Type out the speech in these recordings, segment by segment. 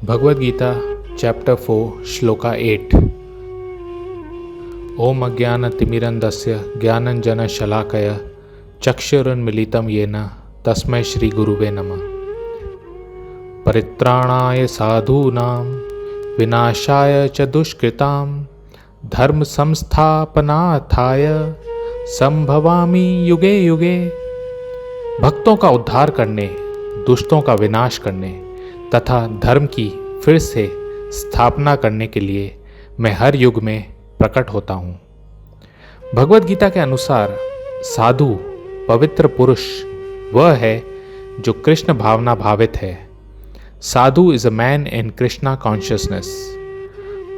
Bhagavad Gita chapter 4 shloka 8। ओम अज्ञानतिमिरन्धस्य ज्ञानञ्जनशलाकया चक्षुरुन्मीलितं येन तस्मै श्रीगुरुवे नमः। परित्राणाय साधूनां विनाशाय च दुष्कृतां धर्मसंस्थापनार्थाय संभवामि युगे युगे। भक्तों का उद्धार करने, दुष्टों का विनाश करने तथा धर्म की फिर से स्थापना करने के लिए मैं हर युग में प्रकट होता हूँ। भगवद गीता के अनुसार साधु पवित्र पुरुष वह है जो कृष्ण भावना भावित है। Sadhu is a man in Krishna consciousness.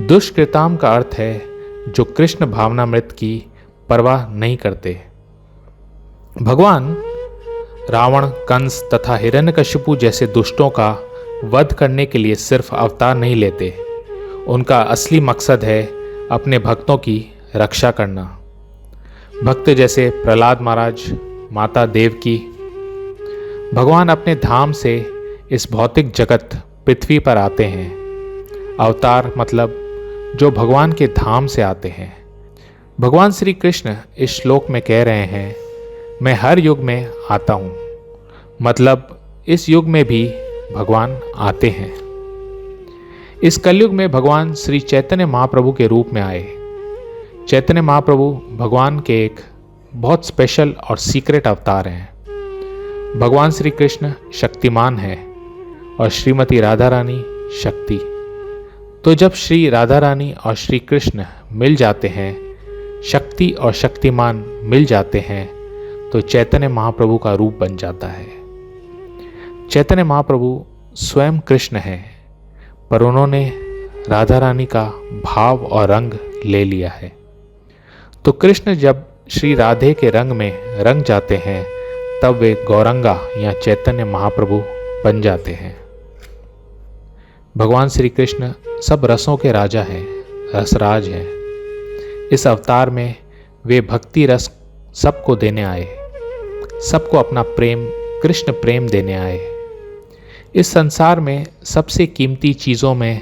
दुष्कृताम का अर्थ है जो कृष्ण भावनामृत की परवाह नहीं करते। भगवान रावण, कंस तथा हिरण्यकशिपु जैसे दुष्टों का वध करने के लिए सिर्फ अवतार नहीं लेते। उनका असली मकसद है अपने भक्तों की रक्षा करना। भक्त जैसे प्रहलाद महाराज, माता देवकी, भगवान अपने धाम से इस भौतिक जगत पृथ्वी पर आते हैं। अवतार मतलब जो भगवान के धाम से आते हैं। भगवान श्री कृष्ण इस श्लोक में कह रहे हैं, मैं हर युग में आता हूँ, मतलब इस युग में भी भगवान आते हैं। इस कलयुग में भगवान श्री चैतन्य महाप्रभु के रूप में आए। चैतन्य महाप्रभु भगवान के एक बहुत स्पेशल और सीक्रेट अवतार हैं। भगवान श्री कृष्ण शक्तिमान है और श्रीमती राधा रानी शक्ति। तो जब श्री राधा रानी और श्री कृष्ण मिल जाते हैं, शक्ति और शक्तिमान मिल जाते हैं, तो चैतन्य महाप्रभु का रूप बन जाता है। चैतन्य महाप्रभु स्वयं कृष्ण हैं, पर उन्होंने राधा रानी का भाव और रंग ले लिया है। तो कृष्ण जब श्री राधे के रंग में रंग जाते हैं, तब वे गौरंगा या चैतन्य महाप्रभु बन जाते हैं। भगवान श्री कृष्ण सब रसों के राजा हैं, रसराज हैं। इस अवतार में वे भक्ति रस सबको देने आए, सबको अपना प्रेम, कृष्ण प्रेम देने आए। इस संसार में सबसे कीमती चीज़ों में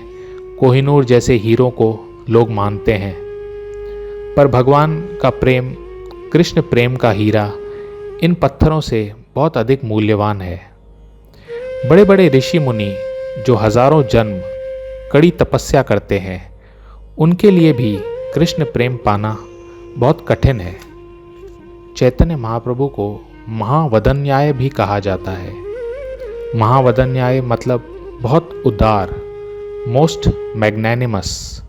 कोहिनूर जैसे हीरो को लोग मानते हैं, पर भगवान का प्रेम, कृष्ण प्रेम का हीरा इन पत्थरों से बहुत अधिक मूल्यवान है। बड़े बड़े ऋषि मुनि जो हजारों जन्म कड़ी तपस्या करते हैं, उनके लिए भी कृष्ण प्रेम पाना बहुत कठिन है। चैतन्य महाप्रभु को महावदन्याय भी कहा जाता है। महावदन्याय मतलब बहुत उदार, मोस्ट मैग्नेनिमस,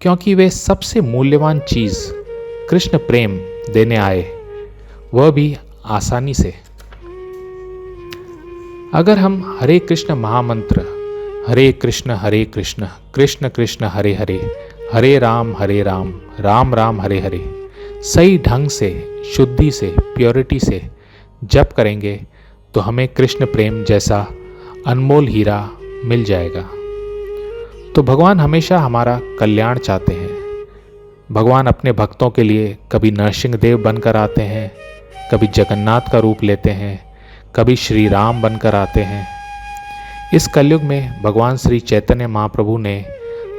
क्योंकि वे सबसे मूल्यवान चीज़ कृष्ण प्रेम देने आए, वह भी आसानी से। अगर हम हरे कृष्ण महामंत्र, हरे कृष्ण कृष्ण कृष्ण हरे हरे, हरे राम राम राम हरे हरे सही ढंग से, शुद्धि से, प्योरिटी से जप करेंगे, तो हमें कृष्ण प्रेम जैसा अनमोल हीरा मिल जाएगा। तो भगवान हमेशा हमारा कल्याण चाहते हैं। भगवान अपने भक्तों के लिए कभी नरसिंह देव बनकर आते हैं, कभी जगन्नाथ का रूप लेते हैं, कभी श्री राम बनकर आते हैं। इस कलयुग में भगवान श्री चैतन्य महाप्रभु ने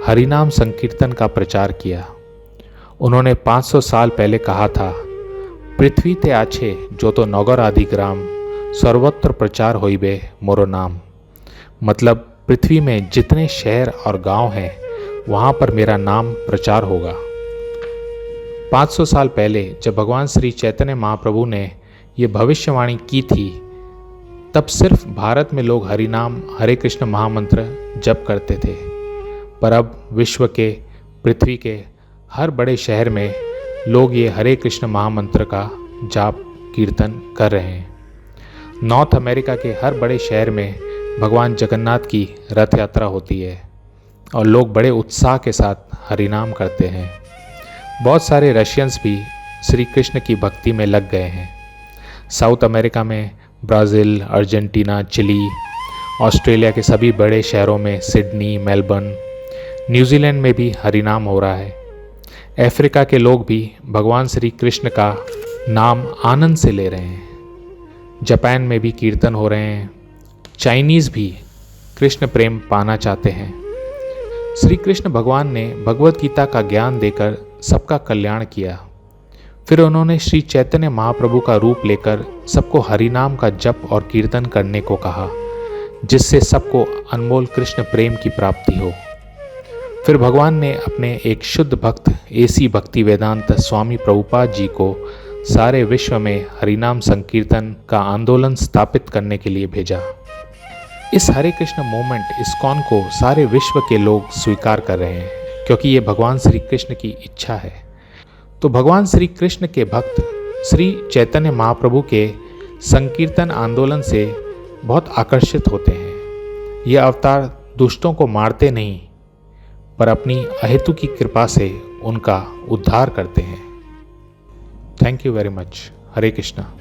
हरिनाम संकीर्तन का प्रचार किया। उन्होंने 500 साल पहले कहा था, पृथ्वी ते आछे जो तो नगर आदि ग्राम, सर्वत्र प्रचार होइबे मोरो नाम। मतलब पृथ्वी में जितने शहर और गांव हैं, वहाँ पर मेरा नाम प्रचार होगा। 500 साल पहले जब भगवान श्री चैतन्य महाप्रभु ने ये भविष्यवाणी की थी, तब सिर्फ भारत में लोग हरिनाम, हरे कृष्ण महामंत्र जप करते थे, पर अब विश्व के, पृथ्वी के हर बड़े शहर में लोग ये हरे कृष्ण महामंत्र का जाप कीर्तन कर रहे हैं। नॉर्थ अमेरिका के हर बड़े शहर में भगवान जगन्नाथ की रथ यात्रा होती है और लोग बड़े उत्साह के साथ हरिनाम करते हैं। बहुत सारे रशियंस भी श्री कृष्ण की भक्ति में लग गए हैं। साउथ अमेरिका में ब्राज़ील, अर्जेंटीना, चिली, ऑस्ट्रेलिया के सभी बड़े शहरों में, सिडनी, मेलबर्न, न्यूजीलैंड में भी हरिनाम हो रहा है। अफ्रीका के लोग भी भगवान श्री कृष्ण का नाम आनंद से ले रहे हैं। जापान में भी कीर्तन हो रहे हैं। चाइनीज़ भी कृष्ण प्रेम पाना चाहते हैं। श्री कृष्ण भगवान ने भगवत गीता का ज्ञान देकर सबका कल्याण किया। फिर उन्होंने श्री चैतन्य महाप्रभु का रूप लेकर सबको हरिनाम का जप और कीर्तन करने को कहा, जिससे सबको अनमोल कृष्ण प्रेम की प्राप्ति हो। फिर भगवान ने अपने एक शुद्ध भक्त एसी भक्ति वेदांत स्वामी प्रभुपाद जी को सारे विश्व में हरिनाम संकीर्तन का आंदोलन स्थापित करने के लिए भेजा। इस हरे कृष्ण मूवमेंट इस्कॉन को सारे विश्व के लोग स्वीकार कर रहे हैं, क्योंकि ये भगवान श्री कृष्ण की इच्छा है। तो भगवान श्री कृष्ण के भक्त श्री चैतन्य महाप्रभु के संकीर्तन आंदोलन से बहुत आकर्षित होते हैं। ये अवतार दुष्टों को मारते नहीं, पर अपनी अहेतु की कृपा से उनका उद्धार करते हैं। Thank you very much. Hare Krishna.